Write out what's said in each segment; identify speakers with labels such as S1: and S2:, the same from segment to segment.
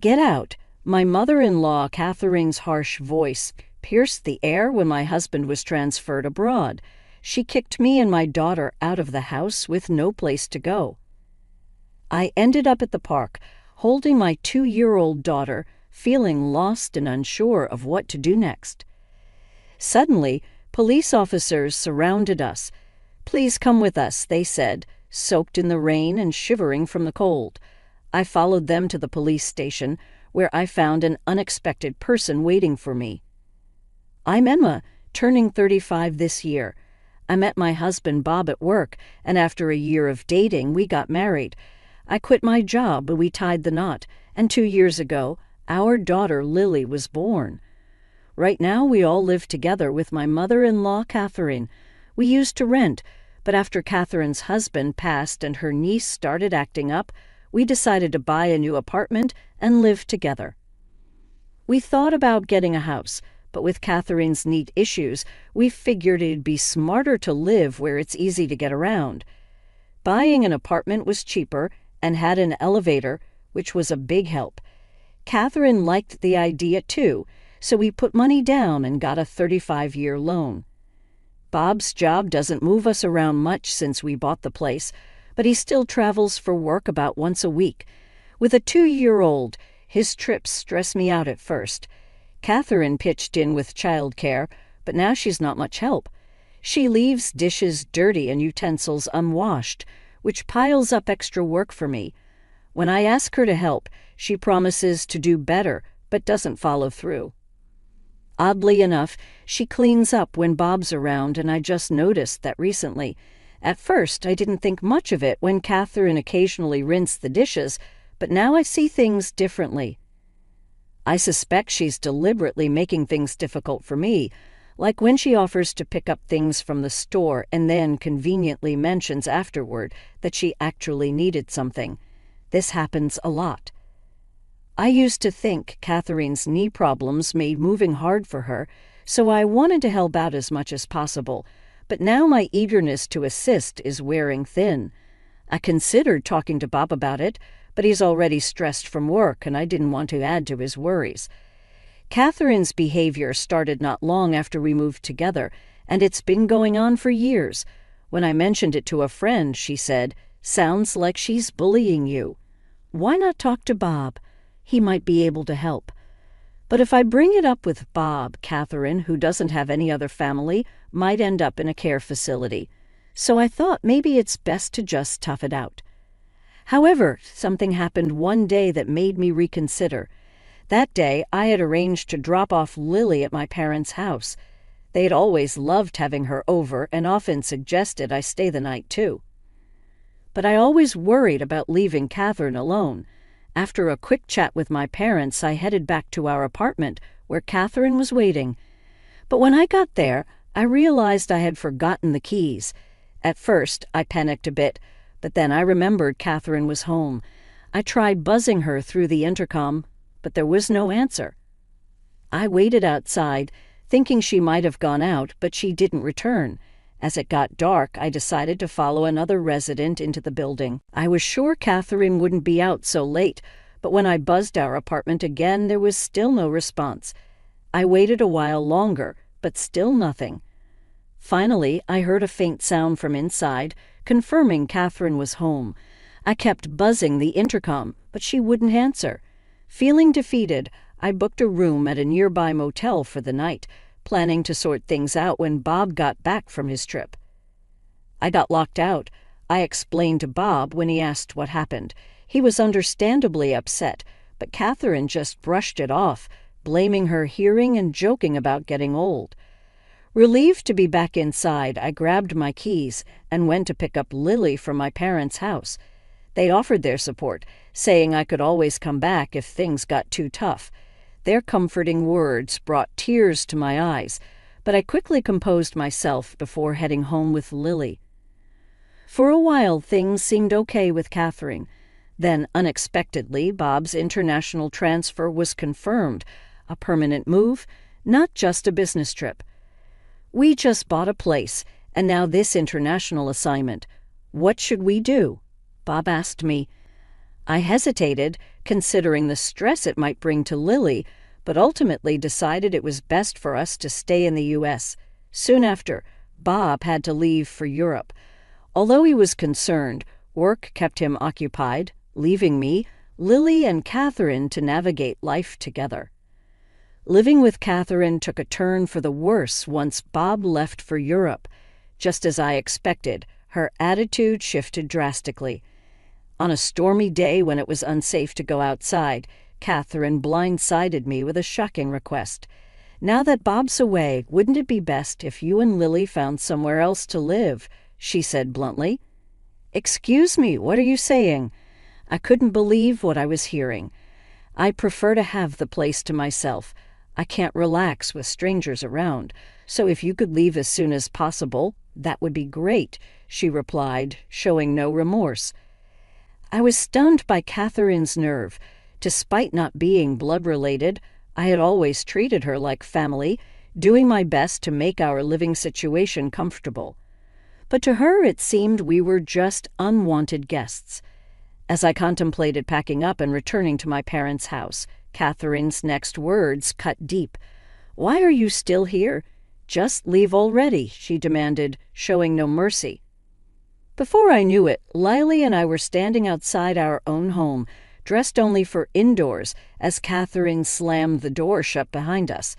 S1: Get out! My mother-in-law, Catherine's harsh voice, pierced the air when my husband was transferred abroad. She kicked me and my daughter out of the house with no place to go. I ended up at the park, holding my 2-year-old daughter, feeling lost and unsure of what to do next. Suddenly, police officers surrounded us. "Please come with us," they said, soaked in the rain and shivering from the cold. I followed them to the police station, where I found an unexpected person waiting for me. I'm Emma, turning 35 this year. I met my husband Bob at work, and after a year of dating, we got married. I quit my job, but we tied the knot, and 2 years ago, our daughter Lily was born. Right now, we all live together with my mother-in-law, Catherine. We used to rent, but after Catherine's husband passed and her niece started acting up, we decided to buy a new apartment and live together. We thought about getting a house, but with Catherine's neat issues, we figured it'd be smarter to live where it's easy to get around. Buying an apartment was cheaper and had an elevator, which was a big help. Catherine liked the idea too, so we put money down and got a 35-year loan. Bob's job doesn't move us around much since we bought the place, but he still travels for work about once a week. With a 2-year-old, his trips stress me out at first. Catherine pitched in with childcare, but now she's not much help. She leaves dishes dirty and utensils unwashed, which piles up extra work for me. When I ask her to help, she promises to do better, but doesn't follow through. Oddly enough, she cleans up when Bob's around, and I just noticed that recently. At first, I didn't think much of it when Catherine occasionally rinsed the dishes, but now I see things differently. I suspect she's deliberately making things difficult for me, like when she offers to pick up things from the store and then conveniently mentions afterward that she actually needed something. This happens a lot. I used to think Catherine's knee problems made moving hard for her, so I wanted to help out as much as possible, but now my eagerness to assist is wearing thin. I considered talking to Bob about it, but he's already stressed from work and I didn't want to add to his worries. Catherine's behavior started not long after we moved together, and it's been going on for years. When I mentioned it to a friend, she said, "Sounds like she's bullying you. Why not talk to Bob? He might be able to help." But if I bring it up with Bob, Catherine, who doesn't have any other family, might end up in a care facility. So I thought maybe it's best to just tough it out. However, something happened one day that made me reconsider. That day, I had arranged to drop off Lily at my parents' house. They had always loved having her over and often suggested I stay the night too. But I always worried about leaving Catherine alone. After a quick chat with my parents, I headed back to our apartment, where Catherine was waiting. But when I got there, I realized I had forgotten the keys. At first, I panicked a bit, but then I remembered Catherine was home. I tried buzzing her through the intercom, but there was no answer. I waited outside, thinking she might have gone out, but she didn't return. As it got dark, I decided to follow another resident into the building. I was sure Catherine wouldn't be out so late, but when I buzzed our apartment again, there was still no response. I waited a while longer, but still nothing. Finally, I heard a faint sound from inside, confirming Catherine was home. I kept buzzing the intercom, but she wouldn't answer. Feeling defeated, I booked a room at a nearby motel for the night, planning to sort things out when Bob got back from his trip. I got locked out. I explained to Bob when he asked what happened. He was understandably upset, but Catherine just brushed it off, blaming her hearing and joking about getting old. Relieved to be back inside, I grabbed my keys and went to pick up Lily from my parents' house. They offered their support, saying I could always come back if things got too tough. Their comforting words brought tears to my eyes, but I quickly composed myself before heading home with Lily. For a while, things seemed okay with Catherine. Then, unexpectedly, Bob's international transfer was confirmed, a permanent move, not just a business trip. We just bought a place, and now this international assignment. What should we do? Bob asked me. I hesitated, considering the stress it might bring to Lily, but ultimately decided it was best for us to stay in the U.S. Soon after, Bob had to leave for Europe. Although he was concerned, work kept him occupied, leaving me, Lily, and Catherine to navigate life together. Living with Catherine took a turn for the worse once Bob left for Europe. Just as I expected, her attitude shifted drastically. On a stormy day when it was unsafe to go outside, Catherine blindsided me with a shocking request. "Now that Bob's away, wouldn't it be best if you and Lily found somewhere else to live?" she said bluntly. "Excuse me, what are you saying?" I couldn't believe what I was hearing. "I prefer to have the place to myself. I can't relax with strangers around, so if you could leave as soon as possible, that would be great," she replied, showing no remorse. I was stunned by Catherine's nerve. Despite not being blood-related, I had always treated her like family, doing my best to make our living situation comfortable. But to her it seemed we were just unwanted guests. As I contemplated packing up and returning to my parents' house, Catherine's next words cut deep. "Why are you still here? Just leave already," she demanded, showing no mercy. Before I knew it, Lily and I were standing outside our own home, dressed only for indoors, as Catherine slammed the door shut behind us.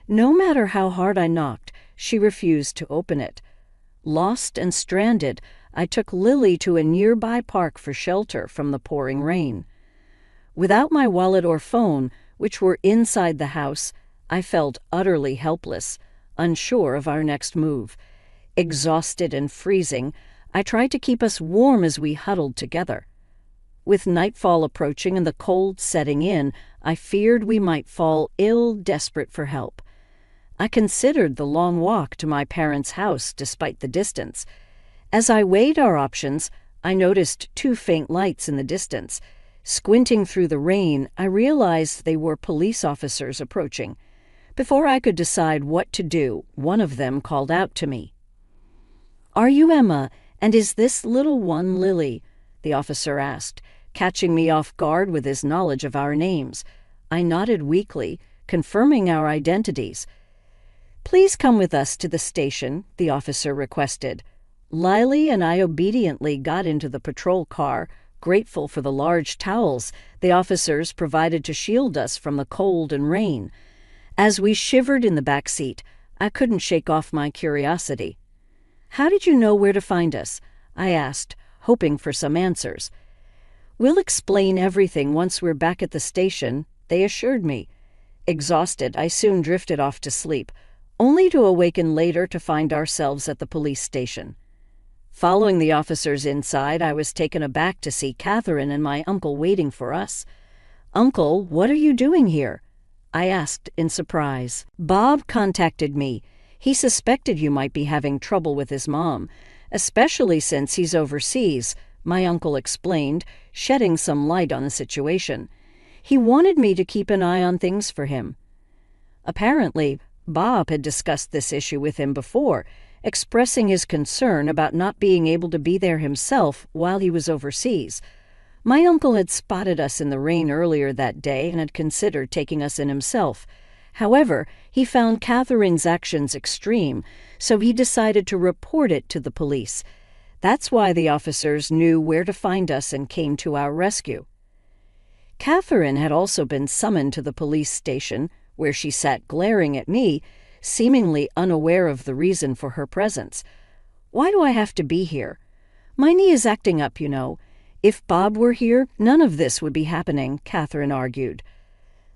S1: No matter how hard I knocked, she refused to open it. Lost and stranded, I took Lily to a nearby park for shelter from the pouring rain. Without my wallet or phone, which were inside the house, I felt utterly helpless, unsure of our next move. Exhausted and freezing, I tried to keep us warm as we huddled together. With nightfall approaching and the cold setting in, I feared we might fall ill, desperate for help. I considered the long walk to my parents' house despite the distance. As I weighed our options, I noticed 2 faint lights in the distance. Squinting through the rain, I realized they were police officers approaching. Before I could decide what to do, one of them called out to me. "Are you Emma, and is this little one Lily?" the officer asked, catching me off guard with his knowledge of our names. I nodded weakly, confirming our identities. "Please come with us to the station," the officer requested. Lily and I obediently got into the patrol car, grateful for the large towels the officers provided to shield us from the cold and rain. As we shivered in the back seat, I couldn't shake off my curiosity. "How did you know where to find us?" I asked, hoping for some answers. "We'll explain everything once we're back at the station," they assured me. Exhausted, I soon drifted off to sleep, only to awaken later to find ourselves at the police station. Following the officers inside, I was taken aback to see Catherine and my uncle waiting for us. "Uncle, what are you doing here?" I asked in surprise. "Bob contacted me. He suspected you might be having trouble with his mom, especially since he's overseas," my uncle explained, shedding some light on the situation. "He wanted me to keep an eye on things for him." Apparently, Bob had discussed this issue with him before, expressing his concern about not being able to be there himself while he was overseas. My uncle had spotted us in the rain earlier that day and had considered taking us in himself. However, he found Catherine's actions extreme, so he decided to report it to the police. That's why the officers knew where to find us and came to our rescue. Catherine had also been summoned to the police station, where she sat glaring at me, seemingly unaware of the reason for her presence. "Why do I have to be here? My knee is acting up, you know. If Bob were here, none of this would be happening," Catherine argued.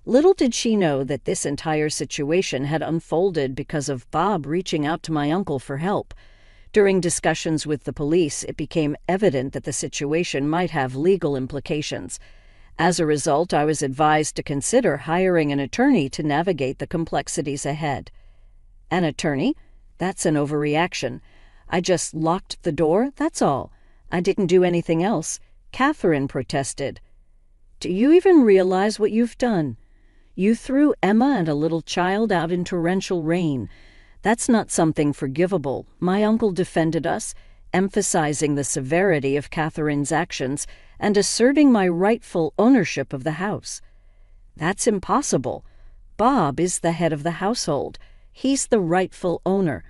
S1: Little did she know that this entire situation had unfolded because of Bob reaching out to my uncle for help. During discussions with the police, it became evident that the situation might have legal implications. As a result, I was advised to consider hiring an attorney to navigate the complexities ahead. "An attorney? That's an overreaction. I just locked the door, that's all. I didn't do anything else," Catherine protested. "Do you even realize what you've done? You threw Emma and a little child out in torrential rain. That's not something forgivable," my uncle defended us, emphasizing the severity of Catherine's actions and asserting my rightful ownership of the house. That's impossible. Bob is the head of the household. He's the rightful owner.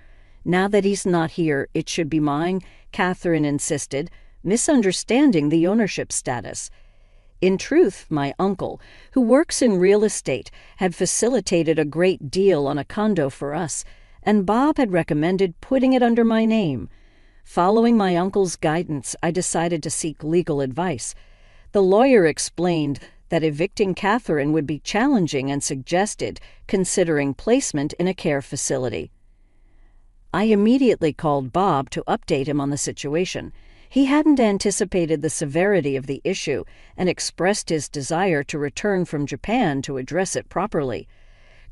S1: Now that he's not here, it should be mine, Catherine insisted, misunderstanding the ownership status. In truth, my uncle, who works in real estate, had facilitated a great deal on a condo for us, and Bob had recommended putting it under my name. Following my uncle's guidance, I decided to seek legal advice. The lawyer explained that evicting Catherine would be challenging and suggested considering placement in a care facility. I immediately called Bob to update him on the situation. He hadn't anticipated the severity of the issue and expressed his desire to return from Japan to address it properly.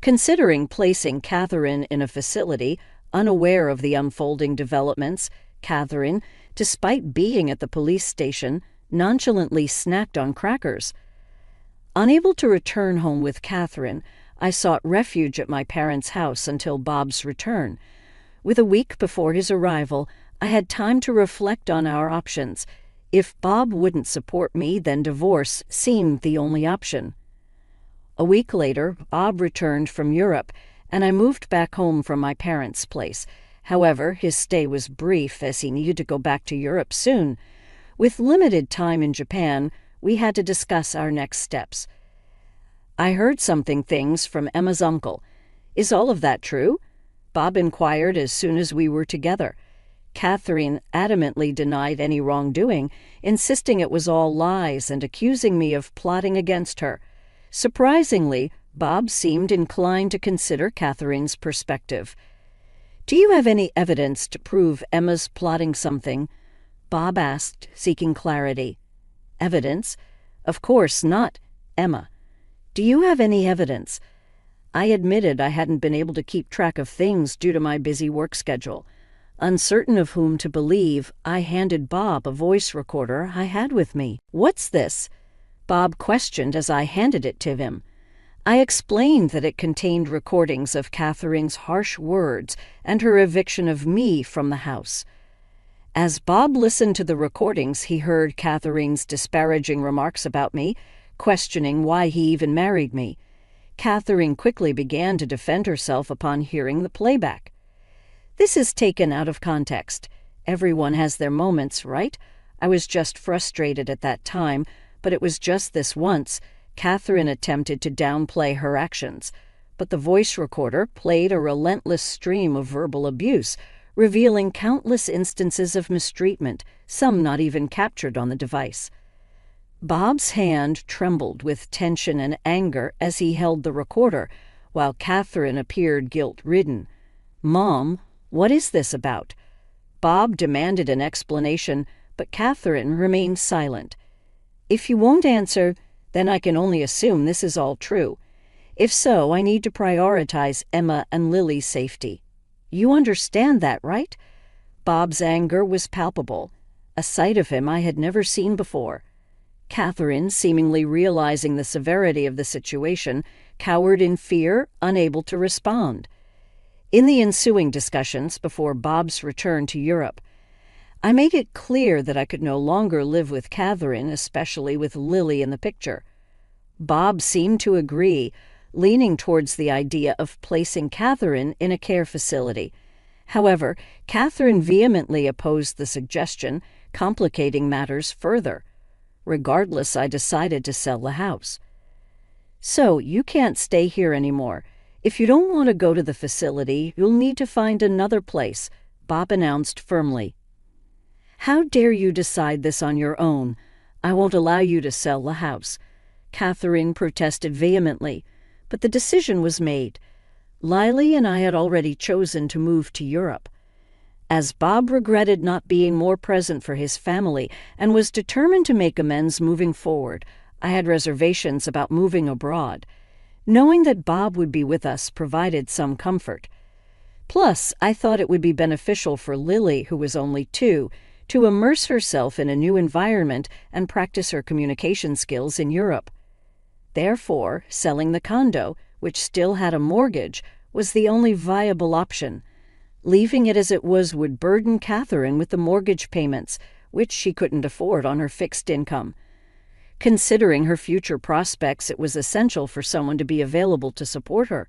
S1: Considering placing Catherine in a facility, unaware of the unfolding developments, Catherine, despite being at the police station, nonchalantly snacked on crackers. Unable to return home with Catherine, I sought refuge at my parents' house until Bob's return. With a week before his arrival, I had time to reflect on our options. If Bob wouldn't support me, then divorce seemed the only option. A week later, Bob returned from Europe, and I moved back home from my parents' place. However, his stay was brief as he needed to go back to Europe soon. With limited time in Japan, we had to discuss our next steps. I heard things from Emma's uncle. Is all of that true? Bob inquired as soon as we were together. Catherine adamantly denied any wrongdoing, insisting it was all lies and accusing me of plotting against her. Surprisingly, Bob seemed inclined to consider Catherine's perspective. Do you have any evidence to prove Emma's plotting something? Bob asked, seeking clarity. Evidence? Of course not, Emma. Do you have any evidence? I admitted I hadn't been able to keep track of things due to my busy work schedule. Uncertain of whom to believe, I handed Bob a voice recorder I had with me. What's this? Bob questioned as I handed it to him. I explained that it contained recordings of Catherine's harsh words and her eviction of me from the house. As Bob listened to the recordings, he heard Catherine's disparaging remarks about me, questioning why he even married me. Catherine quickly began to defend herself upon hearing the playback. This is taken out of context. Everyone has their moments, right? I was just frustrated at that time, but it was just this once. Catherine attempted to downplay her actions, but the voice recorder played a relentless stream of verbal abuse, revealing countless instances of mistreatment, some not even captured on the device. Bob's hand trembled with tension and anger as he held the recorder, while Catherine appeared guilt-ridden. "Mom, what is this about?" Bob demanded an explanation, but Catherine remained silent. "If you won't answer, then I can only assume this is all true. If so, I need to prioritize Emma and Lily's safety. You understand that, right?" Bob's anger was palpable, a sight of him I had never seen before. Catherine, seemingly realizing the severity of the situation, cowered in fear, unable to respond. In the ensuing discussions before Bob's return to Europe, I made it clear that I could no longer live with Catherine, especially with Lily in the picture. Bob seemed to agree, leaning towards the idea of placing Catherine in a care facility. However, Catherine vehemently opposed the suggestion, complicating matters further. Regardless, I decided to sell the house. "So, you can't stay here anymore. If you don't want to go to the facility, you'll need to find another place," Bob announced firmly. "How dare you decide this on your own? I won't allow you to sell the house." Catherine protested vehemently, but the decision was made. Lily and I had already chosen to move to Europe. As Bob regretted not being more present for his family and was determined to make amends moving forward, I had reservations about moving abroad. Knowing that Bob would be with us provided some comfort. Plus, I thought it would be beneficial for Lily, who was only 2, to immerse herself in a new environment and practice her communication skills in Europe. Therefore, selling the condo, which still had a mortgage, was the only viable option. Leaving it as it was would burden Catherine with the mortgage payments, which she couldn't afford on her fixed income. Considering her future prospects, it was essential for someone to be available to support her.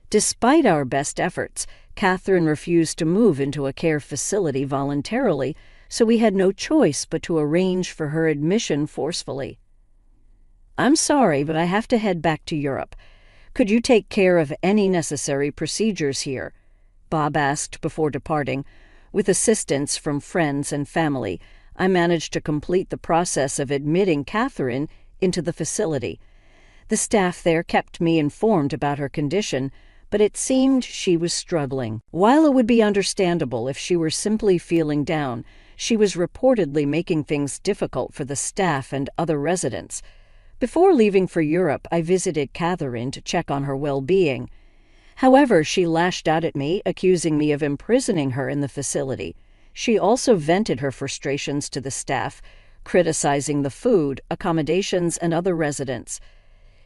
S1: Despite our best efforts, Catherine refused to move into a care facility voluntarily, so we had no choice but to arrange for her admission forcefully. "I'm sorry, but I have to head back to Europe. Could you take care of any necessary procedures here?" Bob asked before departing. With assistance from friends and family, I managed to complete the process of admitting Catherine into the facility. The staff there kept me informed about her condition, but it seemed she was struggling. While it would be understandable if she were simply feeling down, she was reportedly making things difficult for the staff and other residents. Before leaving for Europe, I visited Catherine to check on her well-being. However, she lashed out at me, accusing me of imprisoning her in the facility. She also vented her frustrations to the staff, criticizing the food, accommodations, and other residents.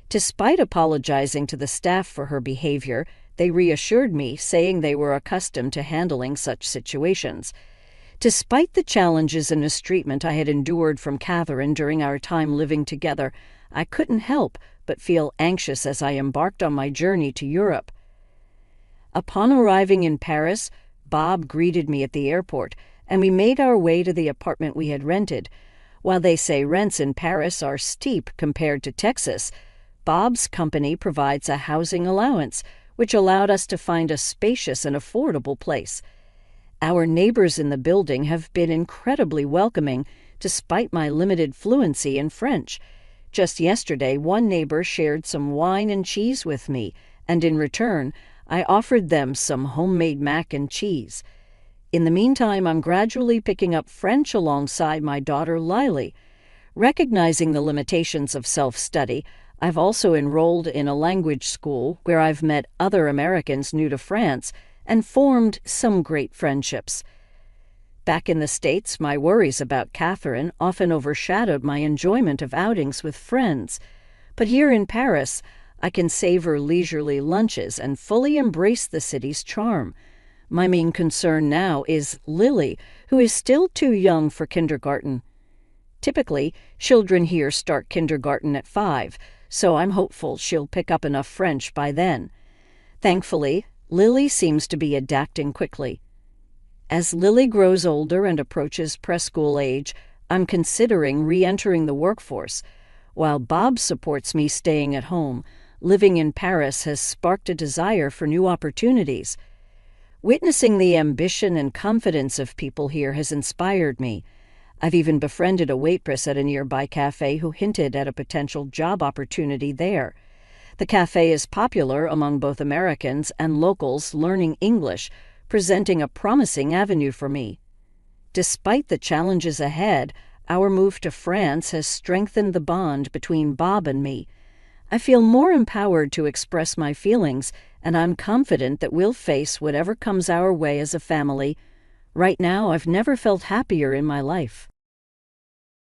S1: Despite apologizing to the staff for her behavior, they reassured me, saying they were accustomed to handling such situations. Despite the challenges and mistreatment I had endured from Catherine during our time living together, I couldn't help but feel anxious as I embarked on my journey to Europe. Upon arriving in Paris, Bob greeted me at the airport, and we made our way to the apartment we had rented. While they say rents in Paris are steep compared to Texas, Bob's company provides a housing allowance, which allowed us to find a spacious and affordable place. Our neighbors in the building have been incredibly welcoming, despite my limited fluency in French. Just yesterday, one neighbor shared some wine and cheese with me, and in return, I offered them some homemade mac and cheese. In the meantime, I'm gradually picking up French alongside my daughter Lily. Recognizing the limitations of self-study, I've also enrolled in a language school where I've met other Americans new to France and formed some great friendships. Back in the States, my worries about Catherine often overshadowed my enjoyment of outings with friends. But here in Paris, I can savor leisurely lunches and fully embrace the city's charm. My main concern now is Lily, who is still too young for kindergarten. Typically, children here start kindergarten at 5, so I'm hopeful she'll pick up enough French by then. Thankfully, Lily seems to be adapting quickly. As Lily grows older and approaches preschool age, I'm considering re-entering the workforce. While Bob supports me staying at home, living in Paris has sparked a desire for new opportunities. Witnessing the ambition and confidence of people here has inspired me. I've even befriended a waitress at a nearby cafe who hinted at a potential job opportunity there. The cafe is popular among both Americans and locals learning English, presenting a promising avenue for me. Despite the challenges ahead, our move to France has strengthened the bond between Bob and me. I feel more empowered to express my feelings, and I'm confident that we'll face whatever comes our way as a family. Right now, I've never felt happier in my life.